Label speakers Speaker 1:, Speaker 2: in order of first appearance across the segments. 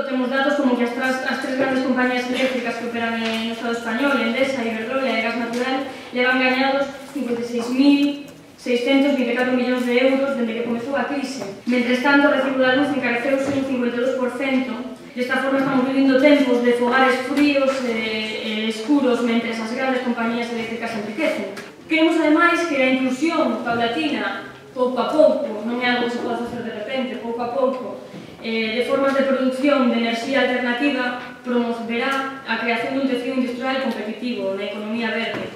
Speaker 1: temos datos como que as tres grandes compañías eléctricas que operan no Estado español, Endesa, Iberdrola e Gas Natural, levan gañados 56.624 millóns de euros dende que comezou a crise. Mentres tanto, o recibo da luz encareceuse un 52%. Desta forma estamos vivindo tempos de fogares fríos e escuros mentres as grandes compañías eléctricas enriquecen. Queremos, ademais, que a inclusión paulatina, pouco a pouco, non é algo que se pode facer de repente, pouco a pouco, de formas de produción de enerxía alternativa promoverá a creación dun tecido industrial competitivo na economía verde.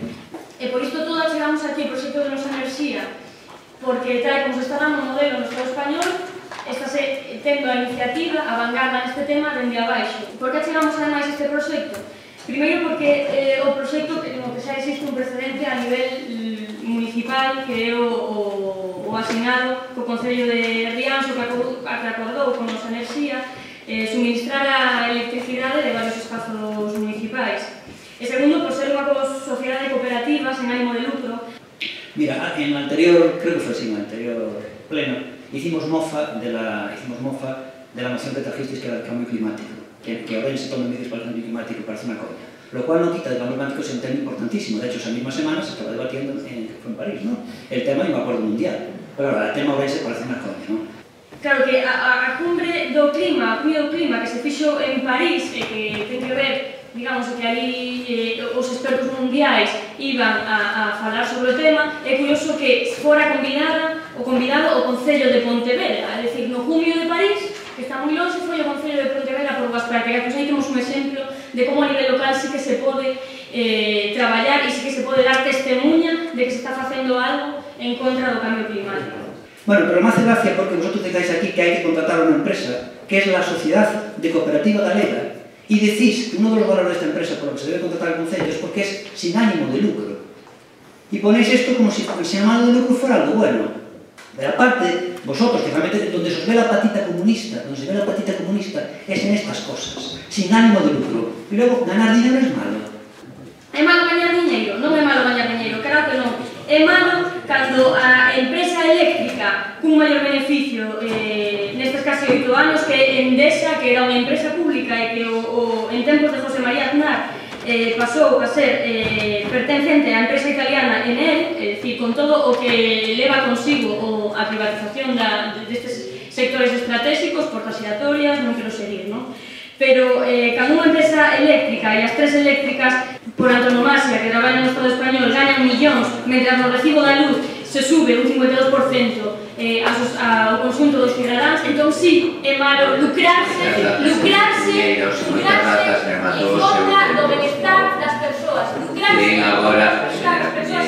Speaker 1: E por isto todas chegamos aquí ao proxecto de Nosa Enerxía, porque tal como se está dando o modelo no Estado español, estáse tendo a iniciativa, a vanguarda neste tema dende abaixo. Por que chegamos ademais a este proxecto? Primeiro porque o proxecto no que xa existe un precedente a nivel municipal, que é o asignado co Concello de Rianxo, que acordou con Nosa Enerxía suministrar a electricidade de varios espazos municipais. E segundo, por ser unha sociedade cooperativa sen ánimo de lucro.
Speaker 2: Mira, en el anterior, creo que fue así, en el anterior pleno, hicimos mofa de la moción que trajisteis, que era el cambio climático, que ahora se toman medidas para el cambio climático, parece una coña. Lo cual no quita el cambio climático, es un tema importantísimo. De hecho, esa misma semana se estaba debatiendo, que fue en París, ¿no? El tema de un acuerdo mundial. Pero claro, el tema Ourense parece unha coña, ¿no?
Speaker 1: Claro que a cumbre do clima, que se fixo en París, e que ten que ver, digamos, que ali os expertos mundiais iban a falar sobre o tema, é curioso que fora convidado o Concello de Pontevedra, é dicir, no junio de París, que está moi longe, foi o Concello de Pontevedra por boas prácticas. Pois aí temos un exemplo de como a nivel local sí que se pode traballar e sí que se pode dar testemunha de que se está facendo algo en contra do cambio climático.
Speaker 2: Bueno, pero me hace gracia porque vosotros decáis aquí que hay que contratar a una empresa, que es la Sociedad de Cooperativa Galega, y decís que uno de los valores de esta empresa por lo que se debe contratar al Concello es porque es sin ánimo de lucro. Y ponéis esto como si sin ánimo de lucro fuera algo bueno. Pero aparte, vosotros, que realmente donde se os ve la patita comunista, es en estas cosas, sin ánimo de lucro. Y luego, ganar dinero es malo.
Speaker 1: É malo gañar diñeiro? Non é malo gañar diñeiro, claro que non. É malo cando a empresa eléctrica cun maior beneficio nestes casi 8 anos que Endesa, que era unha empresa pública e que en tempos de José María Aznar pasou a ser pertencente á empresa italiana Enel, é dicir, con todo o que leva consigo a privatización destes sectores estratégicos, portas giratorias, non quero seguir, non? Pero cando unha empresa eléctrica e as tres eléctricas por antonomasia que traballan no Estado español ganan millóns, mentras no recibo da luz se sube un 52% ao conxunto dos cidadáns, entón sí, é malo lucrarse en contra do benestar das persoas, lucrarse en contra das persoas